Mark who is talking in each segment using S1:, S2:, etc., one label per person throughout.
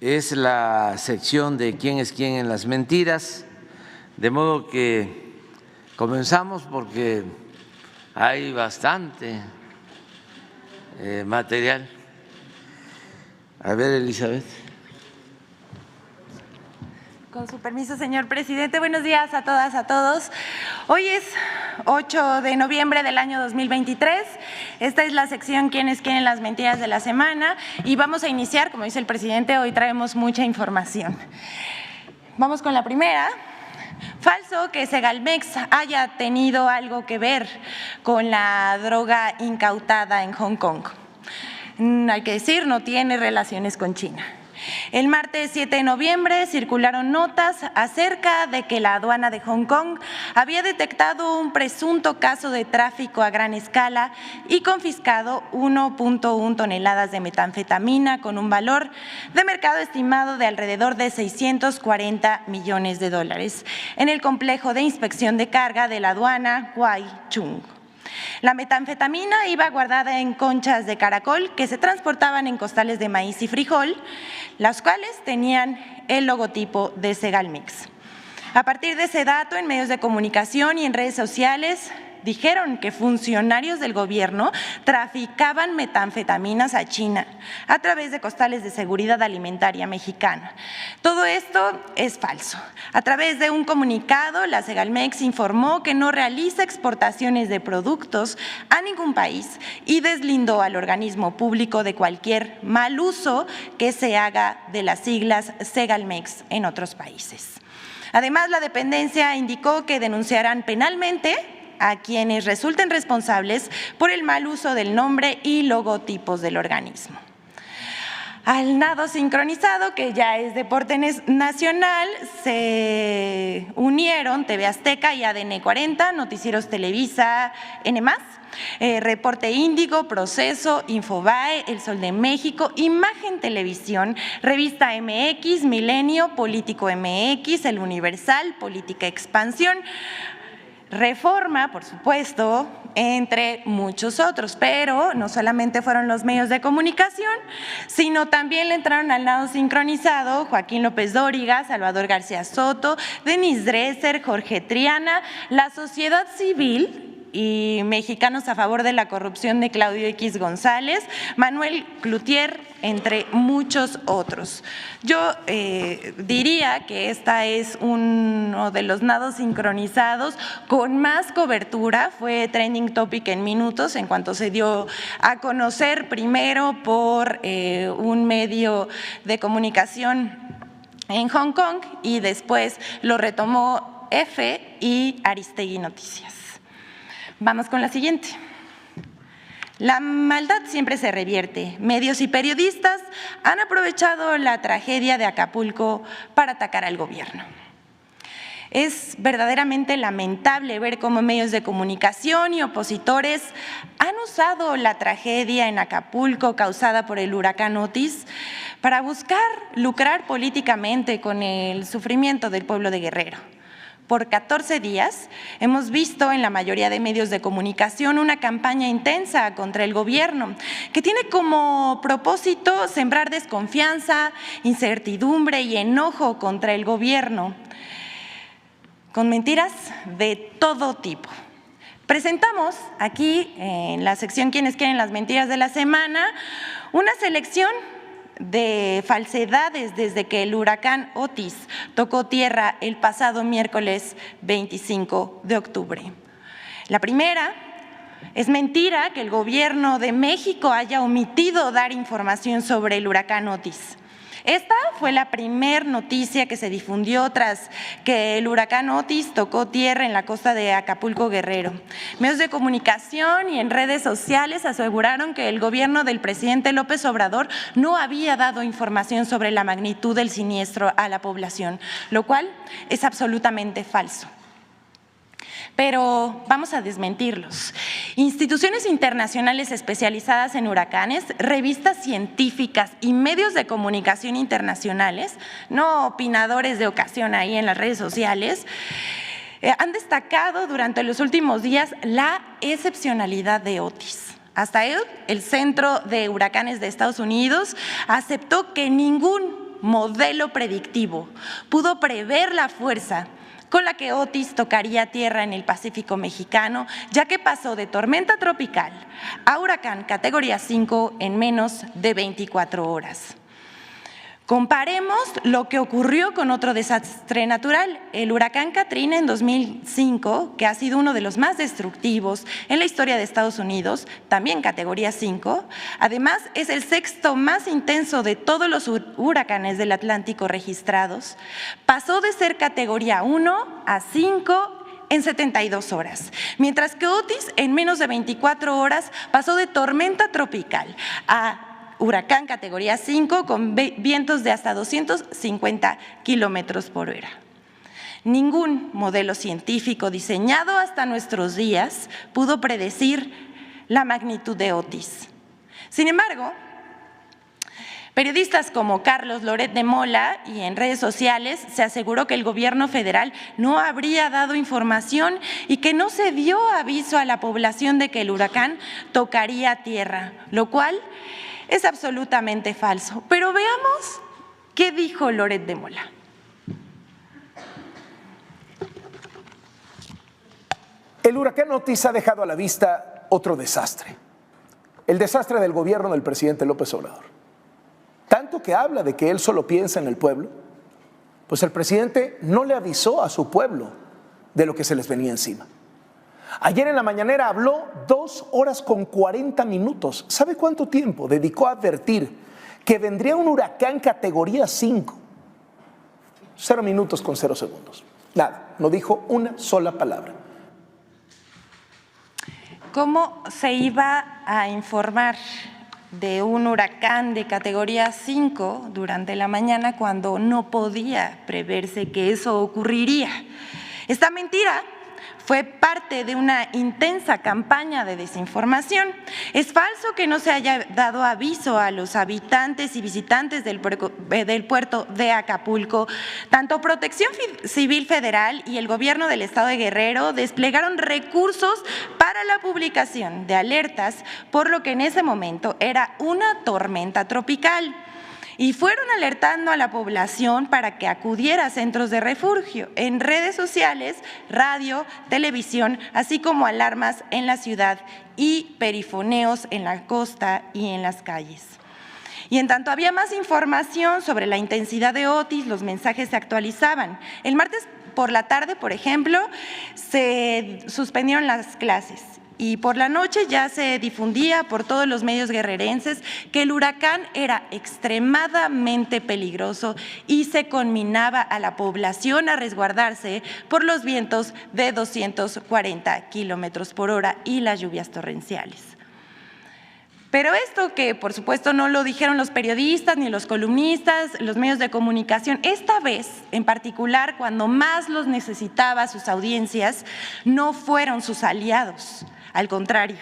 S1: es la sección de quién es quién en las mentiras, de modo que comenzamos porque hay bastante material. A ver, Elizabeth.
S2: Con su permiso, señor presidente. Buenos días a todas, a todos. Hoy es 8 de noviembre del año 2023. Esta es la sección ¿Quién es quién en las mentiras de la semana? Y vamos a iniciar, como dice el presidente, hoy traemos mucha información. Vamos con la primera. Falso que Segalmex haya tenido algo que ver con la droga incautada en Hong Kong. Hay que decir, no tiene relaciones con China. El martes 7 de noviembre circularon notas acerca de que la aduana de Hong Kong había detectado un presunto caso de tráfico a gran escala y confiscado 1.1 toneladas de metanfetamina con un valor de mercado estimado de alrededor de 640 millones de dólares en el complejo de inspección de carga de la aduana Wai Chung. La metanfetamina iba guardada en conchas de caracol que se transportaban en costales de maíz y frijol, las cuales tenían el logotipo de Segalmex. A partir de ese dato, en medios de comunicación y en redes sociales, dijeron que funcionarios del gobierno traficaban metanfetaminas a China a través de costales de seguridad alimentaria mexicana. Todo esto es falso. A través de un comunicado, la Segalmex informó que no realiza exportaciones de productos a ningún país y deslindó al organismo público de cualquier mal uso que se haga de las siglas Segalmex en otros países. Además, la dependencia indicó que denunciarán penalmente a quienes resulten responsables por el mal uso del nombre y logotipos del organismo. Al nado sincronizado, que ya es deporte nacional, se unieron TV Azteca y ADN 40, Noticieros Televisa, N+, Reporte Índigo, Proceso, Infobae, El Sol de México, Imagen Televisión, Revista MX, Milenio, Político MX, El Universal, Política Expansión, Reforma, por supuesto, entre muchos otros, pero no solamente fueron los medios de comunicación, sino también le entraron al nado sincronizado Joaquín López Dóriga, Salvador García Soto, Denise Dresser, Jorge Triana, la sociedad civil y Mexicanos a favor de la corrupción de Claudio X González, Manuel Cloutier, entre muchos otros. Yo diría que esta es uno de los nados sincronizados con más cobertura, fue trending topic en minutos en cuanto se dio a conocer primero por un medio de comunicación en Hong Kong y después lo retomó EFE y Aristegui Noticias. Vamos con la siguiente. La maldad siempre se revierte. Medios y periodistas han aprovechado la tragedia de Acapulco para atacar al gobierno. Es verdaderamente lamentable ver cómo medios de comunicación y opositores han usado la tragedia en Acapulco causada por el huracán Otis para buscar lucrar políticamente con el sufrimiento del pueblo de Guerrero. Por 14 días hemos visto en la mayoría de medios de comunicación una campaña intensa contra el gobierno que tiene como propósito sembrar desconfianza, incertidumbre y enojo contra el gobierno, con mentiras de todo tipo. Presentamos aquí en la sección ¿Quiénes quieren las mentiras de la semana? Una selección de falsedades desde que el huracán Otis tocó tierra el pasado miércoles 25 de octubre. La primera, es mentira que el gobierno de México haya omitido dar información sobre el huracán Otis. Esta fue la primera noticia que se difundió tras que el huracán Otis tocó tierra en la costa de Acapulco, Guerrero. Medios de comunicación y en redes sociales aseguraron que el gobierno del presidente López Obrador no había dado información sobre la magnitud del siniestro a la población, lo cual es absolutamente falso. Pero vamos a desmentirlos. Instituciones internacionales especializadas en huracanes, revistas científicas y medios de comunicación internacionales, no opinadores de ocasión ahí en las redes sociales, han destacado durante los últimos días la excepcionalidad de Otis. Hasta el Centro de Huracanes de Estados Unidos aceptó que ningún modelo predictivo pudo prever la fuerza con la que Otis tocaría tierra en el Pacífico mexicano, ya que pasó de tormenta tropical a huracán categoría 5 en menos de 24 horas. Comparemos lo que ocurrió con otro desastre natural, el huracán Katrina en 2005, que ha sido uno de los más destructivos en la historia de Estados Unidos, también categoría 5. Además, es el sexto más intenso de todos los huracanes del Atlántico registrados. Pasó de ser categoría 1 a 5 en 72 horas, mientras que Otis en menos de 24 horas pasó de tormenta tropical a huracán categoría 5 con vientos de hasta 250 kilómetros por hora. Ningún modelo científico diseñado hasta nuestros días pudo predecir la magnitud de Otis. Sin embargo, periodistas como Carlos Loret de Mola y en redes sociales se aseguró que el gobierno federal no habría dado información y que no se dio aviso a la población de que el huracán tocaría tierra, lo cual es absolutamente falso. Pero veamos qué dijo Loret de Mola.
S3: El huracán Otis ha dejado a la vista otro desastre, el desastre del gobierno del presidente López Obrador. Tanto que habla de que él solo piensa en el pueblo, pues el presidente no le avisó a su pueblo de lo que se les venía encima. Ayer en la mañanera habló 2 horas con 40 minutos. ¿Sabe cuánto tiempo dedicó a advertir que vendría un huracán categoría 5? 0 minutos con 0 segundos. Nada, no dijo una sola palabra.
S2: ¿Cómo se iba a informar de un huracán de categoría 5 durante la mañana cuando no podía preverse que eso ocurriría? Esta mentira fue parte de una intensa campaña de desinformación. Es falso que no se haya dado aviso a los habitantes y visitantes del puerto de Acapulco. Tanto Protección Civil Federal y el gobierno del estado de Guerrero desplegaron recursos para la publicación de alertas, por lo que en ese momento era una tormenta tropical. Y fueron alertando a la población para que acudiera a centros de refugio, en redes sociales, radio, televisión, así como alarmas en la ciudad y perifoneos en la costa y en las calles. Y en tanto había más información sobre la intensidad de Otis, los mensajes se actualizaban. El martes por la tarde, por ejemplo, se suspendieron las clases. Y por la noche ya se difundía por todos los medios guerrerenses que el huracán era extremadamente peligroso y se conminaba a la población a resguardarse por los vientos de 240 kilómetros por hora y las lluvias torrenciales. Pero esto que por supuesto no lo dijeron los periodistas ni los columnistas, los medios de comunicación, esta vez en particular cuando más los necesitaba sus audiencias, no fueron sus aliados. Al contrario,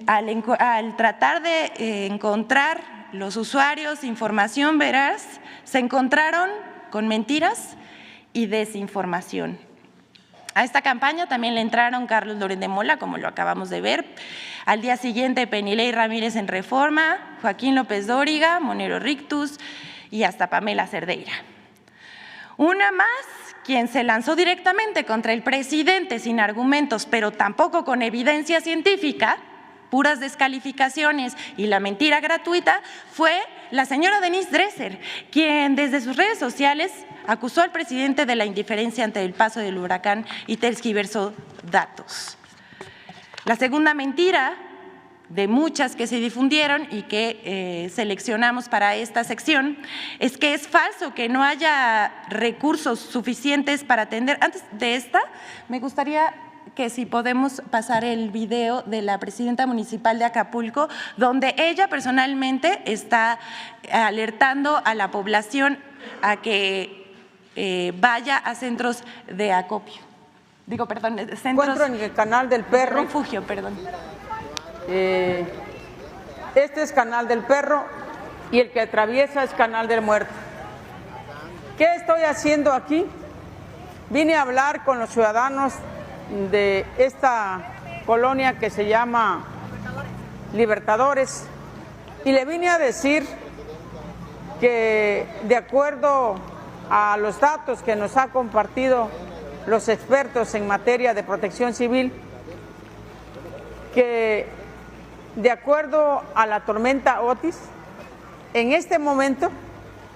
S2: al tratar de encontrar los usuarios información veraz, se encontraron con mentiras y desinformación. A esta campaña también le entraron Carlos Loret de Mola, como lo acabamos de ver. Al día siguiente, Penilei Ramírez en Reforma, Joaquín López Dóriga, Monero Rictus y hasta Pamela Cerdeira. Una más, quien se lanzó directamente contra el presidente sin argumentos, pero tampoco con evidencia científica, puras descalificaciones y la mentira gratuita, fue la señora Denise Dresser, quien desde sus redes sociales acusó al presidente de la indiferencia ante el paso del huracán y tergiversó datos. La segunda mentira de muchas que se difundieron y que seleccionamos para esta sección, es que es falso que no haya recursos suficientes para atender. Antes de esta, me gustaría que si podemos pasar el video de la presidenta municipal de Acapulco, donde ella personalmente está alertando a la población a que vaya a centros de acopio. Digo, perdón, centros…
S4: Encuentro en el Canal del Perro.
S2: Refugio, perdón.
S4: Este es Canal del Perro y el que atraviesa es Canal del Muerto. ¿Qué estoy haciendo aquí? Vine a hablar con los ciudadanos de esta colonia que se llama Libertadores y le vine a decir que de acuerdo a los datos que nos ha compartido los expertos en materia de protección civil, que de acuerdo a la tormenta Otis, en este momento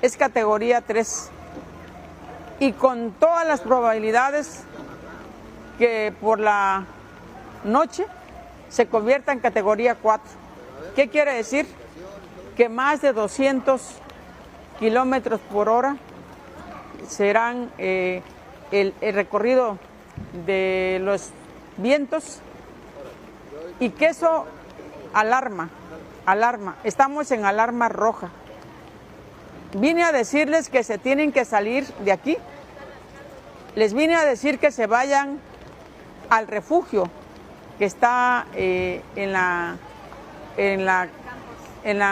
S4: es categoría 3 y con todas las probabilidades que por la noche se convierta en categoría 4. ¿Qué quiere decir? Que más de 200 kilómetros por hora serán el recorrido de los vientos y que eso alarma. Estamos en alarma roja. Vine a decirles que se tienen que salir de aquí. Les vine a decir que se vayan al refugio que está en la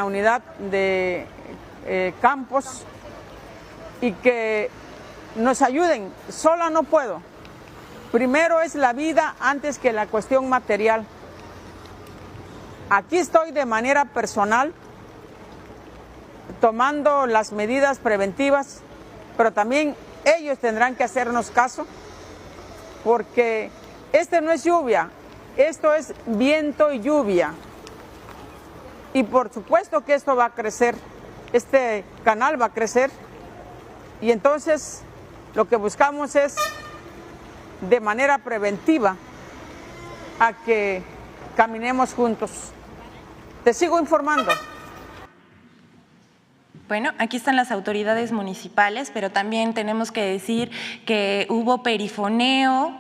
S4: unidad de Campos y que nos ayuden. Sola no puedo. Primero es la vida antes que la cuestión material. Aquí estoy de manera personal tomando las medidas preventivas, pero también ellos tendrán que hacernos caso porque este no es lluvia, esto es viento y lluvia. Y por supuesto que esto va a crecer, este canal va a crecer y entonces lo que buscamos es de manera preventiva a que caminemos juntos. Te sigo informando.
S2: Bueno, aquí están las autoridades municipales, pero también tenemos que decir que hubo perifoneo,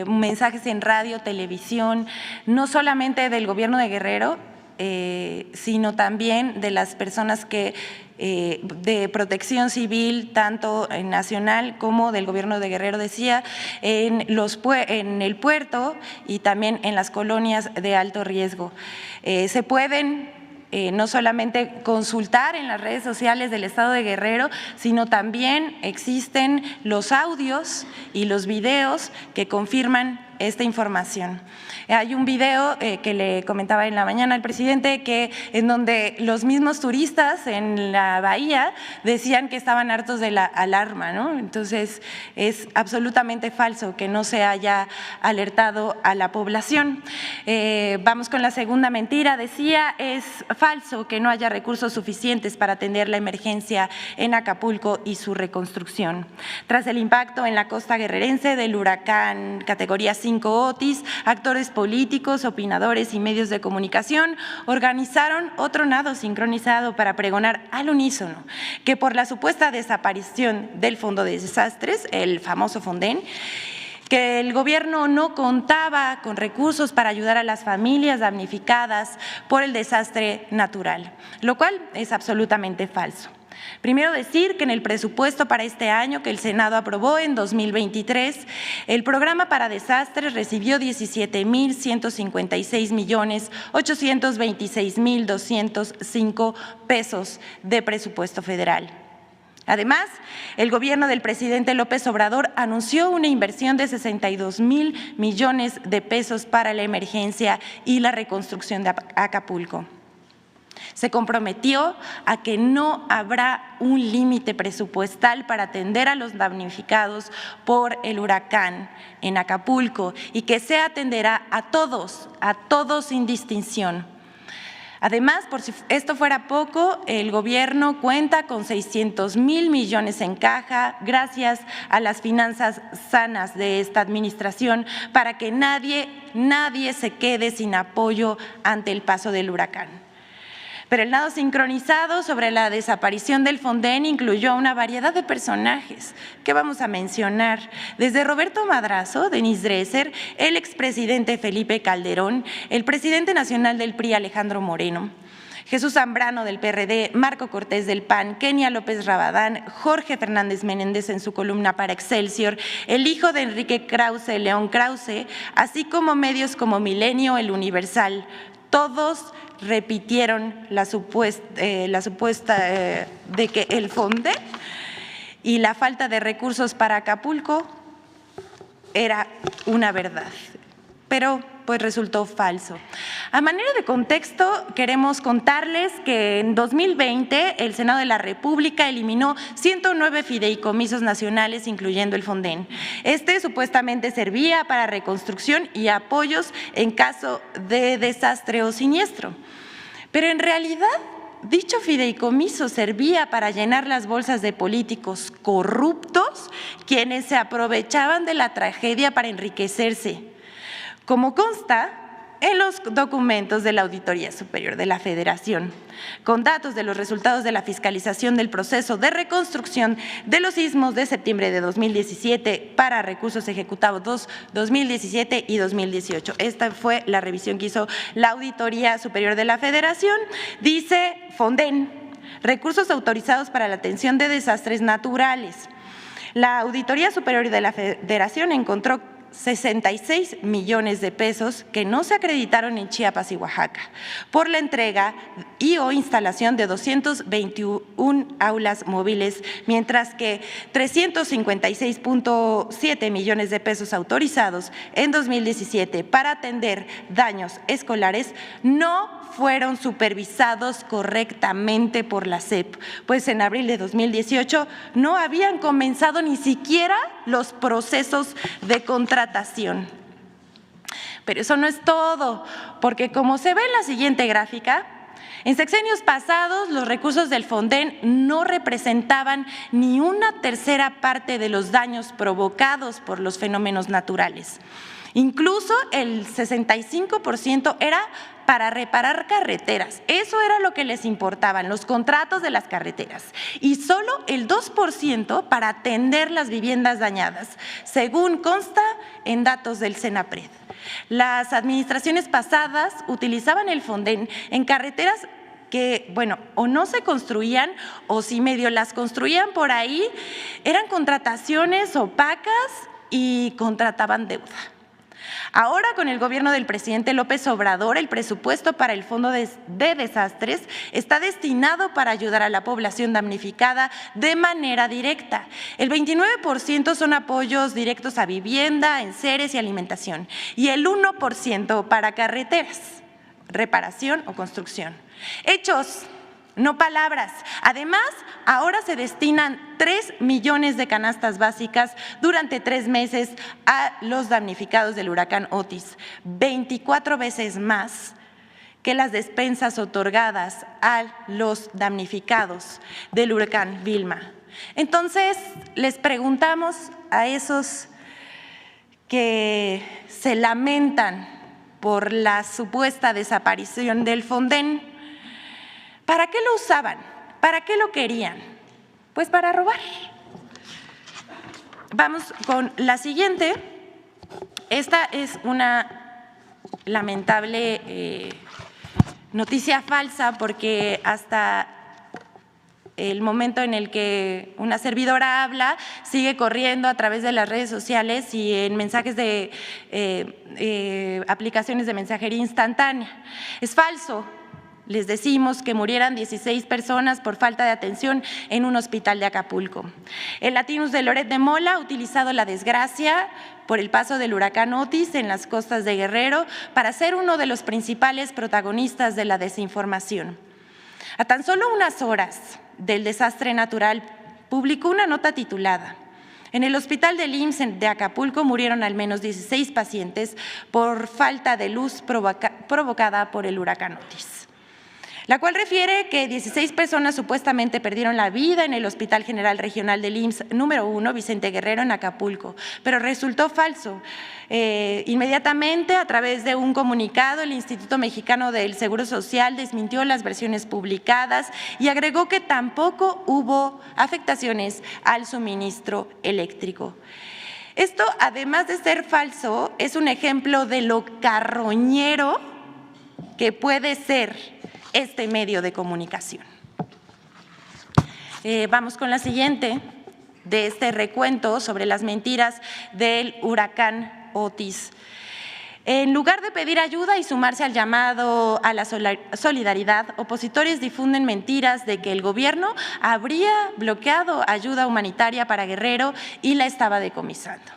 S2: mensajes en radio, televisión, no solamente del gobierno de Guerrero, sino también de las personas que de protección civil, tanto nacional como del gobierno de Guerrero, decía, en el puerto y también en las colonias de alto riesgo. Se pueden no solamente consultar en las redes sociales del Estado de Guerrero, sino también existen los audios y los videos que confirman esta información. Hay un video que le comentaba en la mañana al presidente en donde los mismos turistas en la bahía decían que estaban hartos de la alarma, ¿no? Entonces es absolutamente falso que no se haya alertado a la población. Vamos con la segunda mentira. Decía, es falso que no haya recursos suficientes para atender la emergencia en Acapulco y su reconstrucción. Tras el impacto en la costa guerrerense del huracán categoría 5 Otis, actores políticos, opinadores y medios de comunicación organizaron otro nado sincronizado para pregonar al unísono que por la supuesta desaparición del Fondo de Desastres, el famoso Fonden, que el gobierno no contaba con recursos para ayudar a las familias damnificadas por el desastre natural, lo cual es absolutamente falso. Primero decir que en el presupuesto para este año que el Senado aprobó en 2023, el programa para desastres recibió 17,826,205 pesos de presupuesto federal. Además, el gobierno del presidente López Obrador anunció una inversión de 62,000 millones de pesos para la emergencia y la reconstrucción de Acapulco. Se comprometió a que no habrá un límite presupuestal para atender a los damnificados por el huracán en Acapulco y que se atenderá a todos sin distinción. Además, por si esto fuera poco, el gobierno cuenta con 600,000 millones en caja gracias a las finanzas sanas de esta administración para que nadie se quede sin apoyo ante el paso del huracán. Pero el nado sincronizado sobre la desaparición del Fonden incluyó una variedad de personajes que vamos a mencionar, desde Roberto Madrazo, Denise Dresser, el expresidente Felipe Calderón, el presidente nacional del PRI Alejandro Moreno, Jesús Zambrano del PRD, Marco Cortés del PAN, Kenia López Rabadán, Jorge Fernández Menéndez en su columna para Excelsior, el hijo de Enrique Krause, León Krause, así como medios como Milenio, El Universal. Todos repitieron la supuesta de que el Fonden y la falta de recursos para Acapulco era una verdad. Pero pues resultó falso. A manera de contexto, queremos contarles que en 2020 el Senado de la República eliminó 109 fideicomisos nacionales, incluyendo el Fonden. Este supuestamente servía para reconstrucción y apoyos en caso de desastre o siniestro. Pero en realidad, dicho fideicomiso servía para llenar las bolsas de políticos corruptos, quienes se aprovechaban de la tragedia para enriquecerse, como consta en los documentos de la Auditoría Superior de la Federación, con datos de los resultados de la fiscalización del proceso de reconstrucción de los sismos de septiembre de 2017 para recursos ejecutados 2017 y 2018. Esta fue la revisión que hizo la Auditoría Superior de la Federación. Dice Fonden, recursos autorizados para la atención de desastres naturales. La Auditoría Superior de la Federación encontró 66 millones de pesos que no se acreditaron en Chiapas y Oaxaca por la entrega y o instalación de 221 aulas móviles, mientras que 356.7 millones de pesos autorizados en 2017 para atender daños escolares no fueron supervisados correctamente por la SEP, pues en abril de 2018 no habían comenzado ni siquiera los procesos de contratación. Pero eso no es todo, porque como se ve en la siguiente gráfica, en sexenios pasados los recursos del Fonden no representaban ni una tercera parte de los daños provocados por los fenómenos naturales. Incluso el 65% era para reparar carreteras. Eso era lo que les importaban, los contratos de las carreteras. Y solo el 2% para atender las viviendas dañadas, según consta en datos del Senapred. Las administraciones pasadas utilizaban el Fonden en carreteras que, bueno, o no se construían o si medio las construían por ahí, eran contrataciones opacas y contrataban deuda. Ahora, con el gobierno del presidente López Obrador, el presupuesto para el Fondo de Desastres está destinado para ayudar a la población damnificada de manera directa. El 29% son apoyos directos a vivienda, enseres y alimentación, y el 1% para carreteras, reparación o construcción. Hechos, no palabras. Además, ahora se destinan 3 millones de canastas básicas durante 3 meses a los damnificados del huracán Otis, 24 veces más que las despensas otorgadas a los damnificados del huracán Vilma. Entonces, les preguntamos a esos que se lamentan por la supuesta desaparición del Fonden, ¿para qué lo usaban? ¿Para qué lo querían? Pues para robar. Vamos con la siguiente. Esta es una lamentable noticia falsa, porque hasta el momento en el que una servidora habla, sigue corriendo a través de las redes sociales y en mensajes de aplicaciones de mensajería instantánea. Es falso. Les decimos que murieran 16 personas por falta de atención en un hospital de Acapulco. El Latinus de Loret de Mola ha utilizado la desgracia por el paso del huracán Otis en las costas de Guerrero para ser uno de los principales protagonistas de la desinformación. A tan solo unas horas del desastre natural, publicó una nota titulada: en el hospital del IMSS de Acapulco murieron al menos 16 pacientes por falta de luz provocada por el huracán Otis, la cual refiere que 16 personas supuestamente perdieron la vida en el Hospital General Regional del IMSS número 1, Vicente Guerrero, en Acapulco, pero resultó falso. Inmediatamente, a través de un comunicado, el Instituto Mexicano del Seguro Social desmintió las versiones publicadas y agregó que tampoco hubo afectaciones al suministro eléctrico. Esto, además de ser falso, es un ejemplo de lo carroñero que puede ser este medio de comunicación. Vamos con la siguiente de este recuento sobre las mentiras del huracán Otis. En lugar de pedir ayuda y sumarse al llamado a la solidaridad, opositores difunden mentiras de que el gobierno habría bloqueado ayuda humanitaria para Guerrero y la estaba decomisando.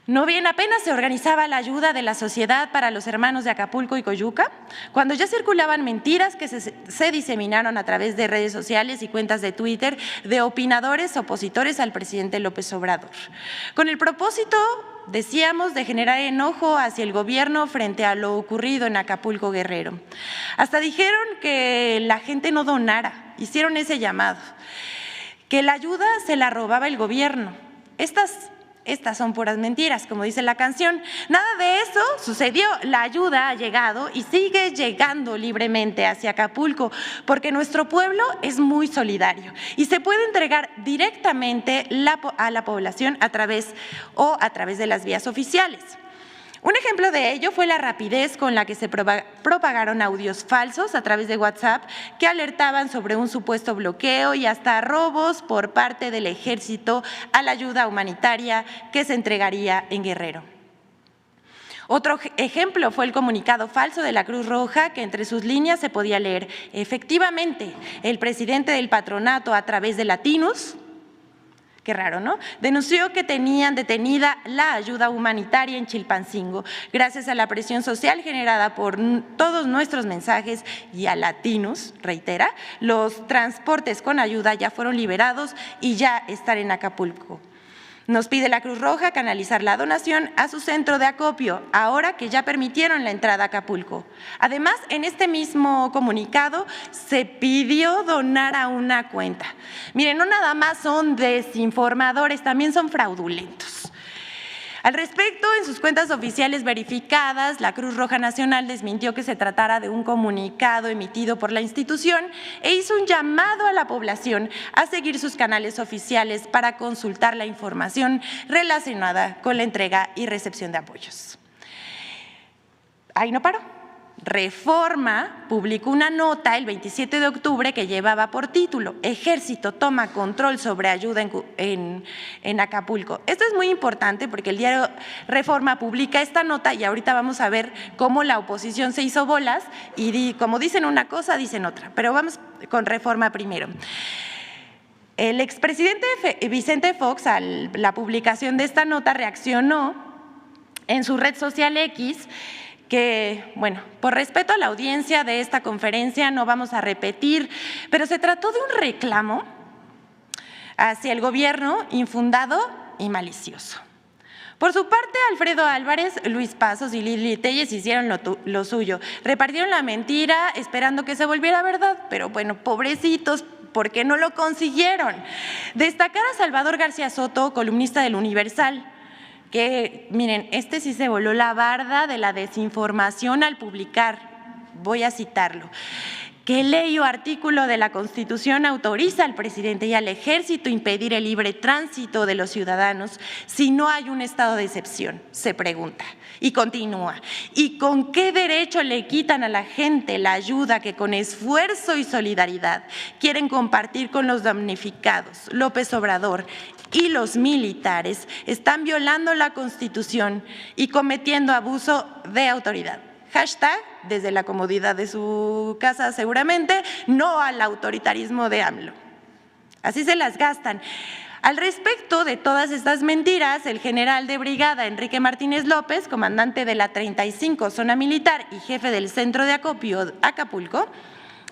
S2: No bien apenas se organizaba la ayuda de la Sociedad para los Hermanos de Acapulco y Coyuca, cuando ya circulaban mentiras que se diseminaron a través de redes sociales y cuentas de Twitter de opinadores opositores al presidente López Obrador, con el propósito, decíamos, de generar enojo hacia el gobierno frente a lo ocurrido en Acapulco, Guerrero. Hasta dijeron que la gente no donara, hicieron ese llamado, que la ayuda se la robaba el gobierno. Estas son puras mentiras, como dice la canción. Nada de eso sucedió. La ayuda ha llegado y sigue llegando libremente hacia Acapulco, porque nuestro pueblo es muy solidario y se puede entregar directamente a la población a través de las vías oficiales. Un ejemplo de ello fue la rapidez con la que se propagaron audios falsos a través de WhatsApp que alertaban sobre un supuesto bloqueo y hasta robos por parte del Ejército a la ayuda humanitaria que se entregaría en Guerrero. Otro ejemplo fue el comunicado falso de la Cruz Roja, que entre sus líneas se podía leer: efectivamente, el presidente del patronato, a través de Latinus, qué raro, ¿no?, denunció que tenían detenida la ayuda humanitaria en Chilpancingo. Gracias a la presión social generada por todos nuestros mensajes y a Latinus, reitera, los transportes con ayuda ya fueron liberados y ya están en Acapulco. Nos pide la Cruz Roja canalizar la donación a su centro de acopio, ahora que ya permitieron la entrada a Acapulco. Además, en este mismo comunicado se pidió donar a una cuenta. Miren, no nada más son desinformadores, también son fraudulentos. Al respecto, en sus cuentas oficiales verificadas, la Cruz Roja Nacional desmintió que se tratara de un comunicado emitido por la institución e hizo un llamado a la población a seguir sus canales oficiales para consultar la información relacionada con la entrega y recepción de apoyos. Ahí no paró. Reforma publicó una nota el 27 de octubre que llevaba por título: Ejército toma control sobre ayuda en Acapulco. Esto es muy importante porque el diario Reforma publica esta nota y ahorita vamos a ver cómo la oposición se hizo bolas y como dicen una cosa, dicen otra. Pero vamos con Reforma primero. El expresidente Vicente Fox, a la publicación de esta nota, reaccionó en su red social X, que, bueno, por respeto a la audiencia de esta conferencia no vamos a repetir, pero se trató de un reclamo hacia el gobierno infundado y malicioso. Por su parte, Alfredo Álvarez, Luis Pasos y Lili Telles hicieron lo suyo. Repartieron la mentira esperando que se volviera verdad, pero bueno, pobrecitos, porque no lo consiguieron. Destacar a Salvador García Soto, columnista del Universal, que, miren, este sí se voló la barda de la desinformación al publicar, voy a citarlo: ¿qué ley o artículo de la Constitución autoriza al presidente y al Ejército impedir el libre tránsito de los ciudadanos si no hay un estado de excepción? Se pregunta. Y continúa: ¿y con qué derecho le quitan a la gente la ayuda que con esfuerzo y solidaridad quieren compartir con los damnificados? López Obrador y los militares están violando la Constitución y cometiendo abuso de autoridad. Hashtag, desde la comodidad de su casa seguramente, no al autoritarismo de AMLO. Así se las gastan. Al respecto de todas estas mentiras, el general de brigada Enrique Martínez López, comandante de la 35 Zona Militar y jefe del Centro de Acopio Acapulco,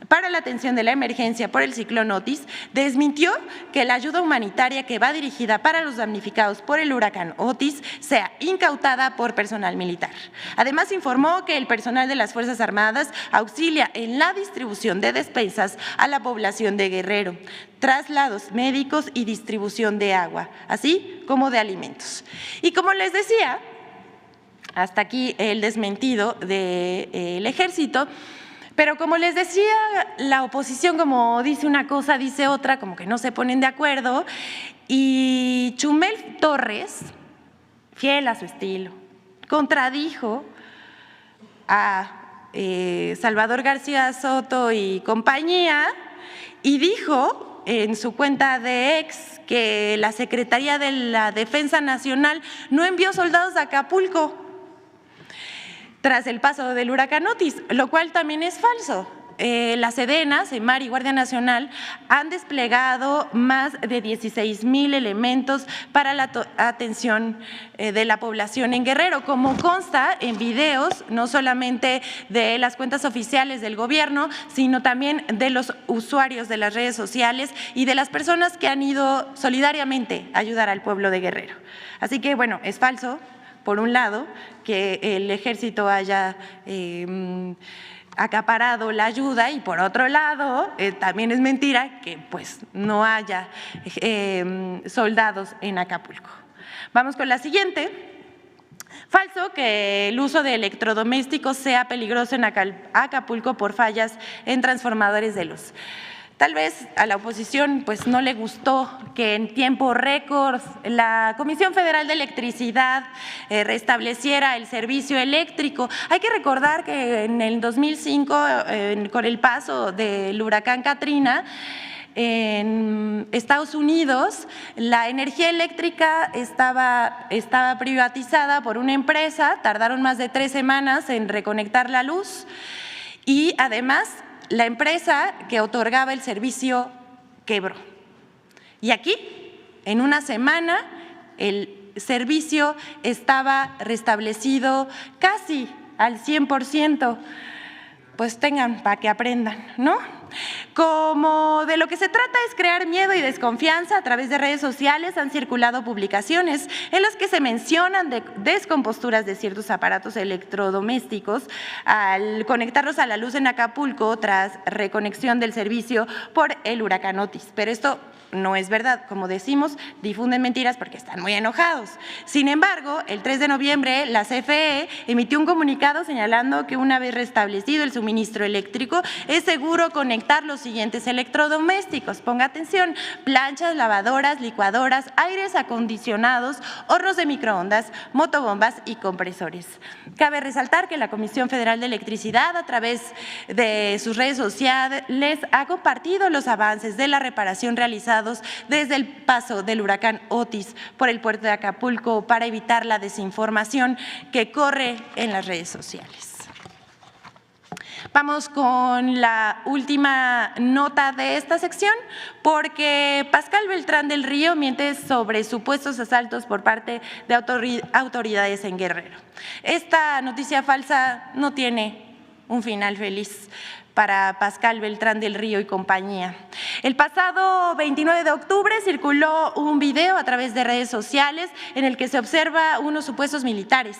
S2: para la atención de la emergencia por el ciclón Otis, desmintió que la ayuda humanitaria que va dirigida para los damnificados por el huracán Otis sea incautada por personal militar. Además, informó que el personal de las Fuerzas Armadas auxilia en la distribución de despensas a la población de Guerrero, traslados médicos y distribución de agua, así como de alimentos. Y como les decía, hasta aquí el desmentido del Ejército. Pero como les decía, la oposición, como dice una cosa, dice otra, como que no se ponen de acuerdo. Y Chumel Torres, fiel a su estilo, contradijo a Salvador García Soto y compañía y dijo en su cuenta de ex que la Secretaría de la Defensa Nacional no envió soldados a Acapulco tras el paso del huracán Otis, lo cual también es falso. la Sedena, Semar y Guardia Nacional han desplegado más de 16,000 elementos para la atención de la población en Guerrero, como consta en videos, no solamente de las cuentas oficiales del gobierno, sino también de los usuarios de las redes sociales y de las personas que han ido solidariamente a ayudar al pueblo de Guerrero. Así que, bueno, es falso, por un lado, que el ejército haya acaparado la ayuda, y por otro lado también es mentira que pues no haya soldados en Acapulco. Vamos con la siguiente. Falso que el uso de electrodomésticos sea peligroso en Acapulco por fallas en transformadores de luz. Tal vez a la oposición pues no le gustó que en tiempo récord la Comisión Federal de Electricidad restableciera el servicio eléctrico. Hay que recordar que en el 2005, con el paso del huracán Katrina, en Estados Unidos la energía eléctrica estaba privatizada por una empresa, tardaron más de 3 semanas en reconectar la luz y además la empresa que otorgaba el servicio quebró. Y aquí, en una semana, el servicio estaba restablecido casi al 100%. Pues tengan para que aprendan, ¿no? Como de lo que se trata es crear miedo y desconfianza, a través de redes sociales han circulado publicaciones en las que se mencionan descomposturas de ciertos aparatos electrodomésticos al conectarlos a la luz en Acapulco tras reconexión del servicio por el huracán Otis. Pero esto no es verdad, como decimos, difunden mentiras porque están muy enojados. Sin embargo, el 3 de noviembre la CFE emitió un comunicado señalando que una vez restablecido el suministro eléctrico es seguro conectar los siguientes electrodomésticos. Ponga atención: planchas, lavadoras, licuadoras, aires acondicionados, hornos de microondas, motobombas y compresores. Cabe resaltar que la Comisión Federal de Electricidad, a través de sus redes sociales, ha compartido los avances de la reparación realizada desde el paso del huracán Otis por el puerto de Acapulco para evitar la desinformación que corre en las redes sociales. Vamos con la última nota de esta sección, porque Pascal Beltrán del Río miente sobre supuestos asaltos por parte de autoridades en Guerrero. Esta noticia falsa no tiene un final feliz para Pascal Beltrán del Río y compañía. El pasado 29 de octubre circuló un video a través de redes sociales en el que se observa unos supuestos militares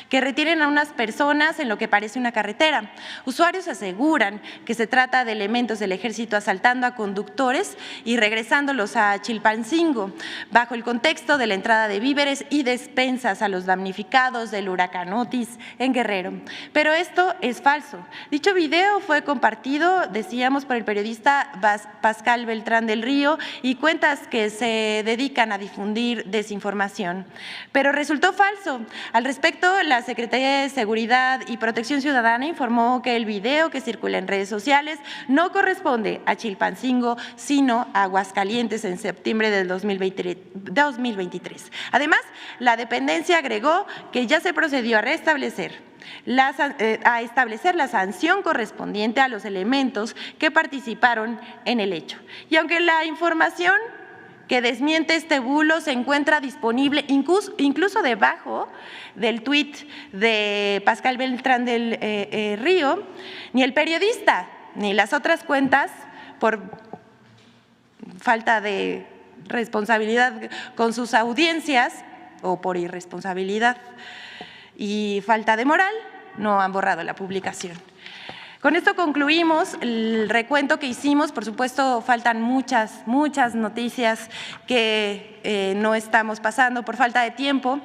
S2: que retienen a unas personas en lo que parece una carretera. Usuarios aseguran que se trata de elementos del ejército asaltando a conductores y regresándolos a Chilpancingo, bajo el contexto de la entrada de víveres y despensas a los damnificados del huracán Otis en Guerrero. Pero esto es falso. Dicho video fue compartido, decíamos, por el periodista Pascal Beltrán del Río y cuentas que se dedican a difundir desinformación. Pero resultó falso. Al respecto, la Secretaría de Seguridad y Protección Ciudadana informó que el video que circula en redes sociales no corresponde a Chilpancingo, sino a Aguascalientes en septiembre del 2023. Además, la dependencia agregó que ya se procedió a establecer la sanción correspondiente a los elementos que participaron en el hecho. Y aunque la información que desmiente este bulo se encuentra disponible incluso debajo del tuit de Pascal Beltrán del Río, ni el periodista ni las otras cuentas, por falta de responsabilidad con sus audiencias o por irresponsabilidad y falta de moral, no han borrado la publicación. Con esto concluimos el recuento que hicimos. Por supuesto, faltan muchas noticias que no estamos pasando por falta de tiempo,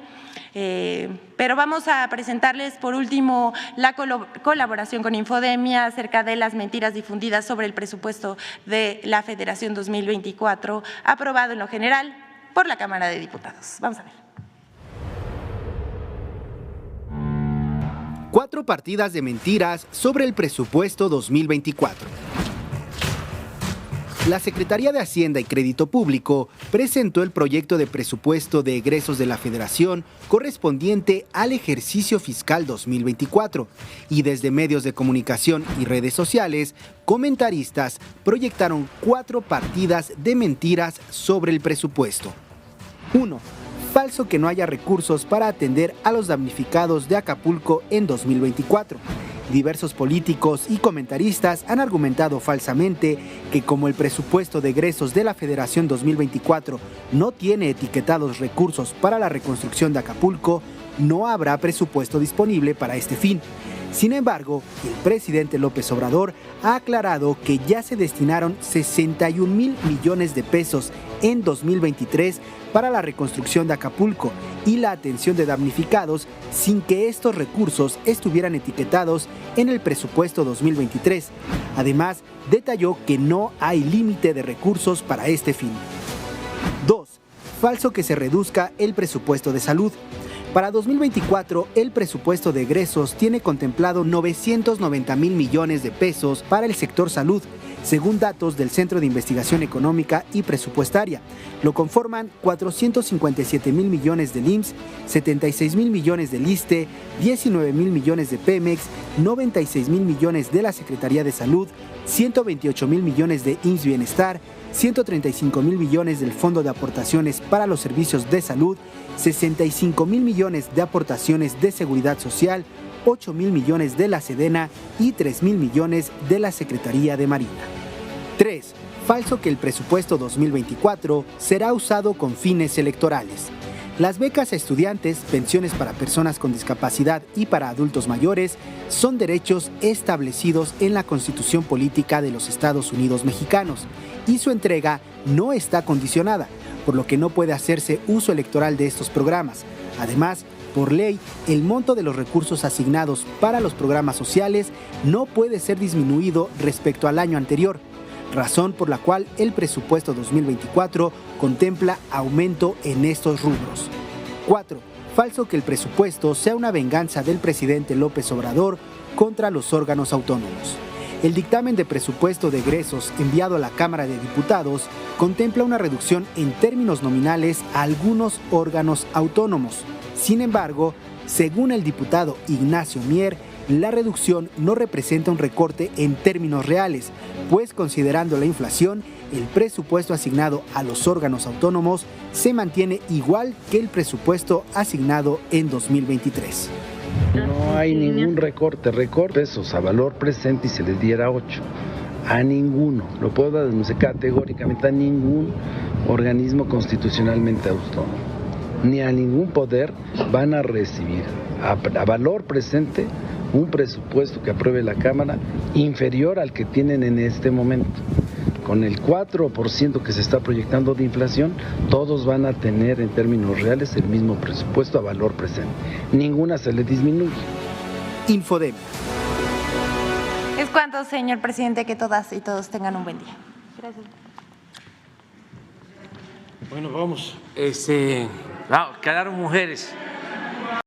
S2: pero vamos a presentarles por último la colaboración con Infodemia acerca de las mentiras difundidas sobre el presupuesto de la Federación 2024, aprobado en lo general por la Cámara de Diputados. Vamos a ver.
S5: 4 partidas de mentiras sobre el presupuesto 2024. La Secretaría de Hacienda y Crédito Público presentó el proyecto de presupuesto de egresos de la Federación correspondiente al ejercicio fiscal 2024 y desde medios de comunicación y redes sociales, comentaristas proyectaron 4 partidas de mentiras sobre el presupuesto. 1. Falso que no haya recursos para atender a los damnificados de Acapulco en 2024. Diversos políticos y comentaristas han argumentado falsamente que como el presupuesto de egresos de la Federación 2024 no tiene etiquetados recursos para la reconstrucción de Acapulco, no habrá presupuesto disponible para este fin. Sin embargo, el presidente López Obrador ha aclarado que ya se destinaron 61,000 millones de pesos en 2023 para la reconstrucción de Acapulco y la atención de damnificados sin que estos recursos estuvieran etiquetados en el presupuesto 2023. Además, detalló que no hay límite de recursos para este fin. 2. Falso que se reduzca el presupuesto de salud. Para 2024, el presupuesto de egresos tiene contemplado 990,000 millones de pesos para el sector salud, según datos del Centro de Investigación Económica y Presupuestaria. Lo conforman 457,000 millones del IMSS, 76,000 millones del ISSSTE, 19,000 millones de Pemex, 96,000 millones de la Secretaría de Salud, 128,000 millones de IMSS Bienestar, 135,000 millones del Fondo de Aportaciones para los Servicios de Salud, 65,000 millones de aportaciones de Seguridad Social, 8,000 millones de la Sedena y 3,000 millones de la Secretaría de Marina. 3. Falso que el presupuesto 2024 será usado con fines electorales. Las becas a estudiantes, pensiones para personas con discapacidad y para adultos mayores son derechos establecidos en la Constitución Política de los Estados Unidos Mexicanos y su entrega no está condicionada, por lo que no puede hacerse uso electoral de estos programas. Además, por ley, el monto de los recursos asignados para los programas sociales no puede ser disminuido respecto al año anterior, razón por la cual el presupuesto 2024 contempla aumento en estos rubros. 4. Falso que el presupuesto sea una venganza del presidente López Obrador contra los órganos autónomos. El dictamen de presupuesto de egresos enviado a la Cámara de Diputados contempla una reducción en términos nominales a algunos órganos autónomos. Sin embargo, según el diputado Ignacio Mier, la reducción no representa un recorte en términos reales, pues considerando la inflación, el presupuesto asignado a los órganos autónomos se mantiene igual que el presupuesto asignado en 2023.
S6: No hay ningún recorte pesos a valor presente y se les diera 8. A ninguno, lo puedo denunciar categóricamente, a ningún organismo constitucionalmente autónomo, ni a ningún poder van a recibir a valor presente un presupuesto que apruebe la Cámara inferior al que tienen en este momento. Con el 4% que se está proyectando de inflación, todos van a tener en términos reales el mismo presupuesto a valor presente. Ninguna se les disminuye.
S5: Infodem.
S2: Es cuanto, señor presidente, que todas y todos tengan un buen día. Gracias.
S1: Bueno, vamos. Quedaron mujeres.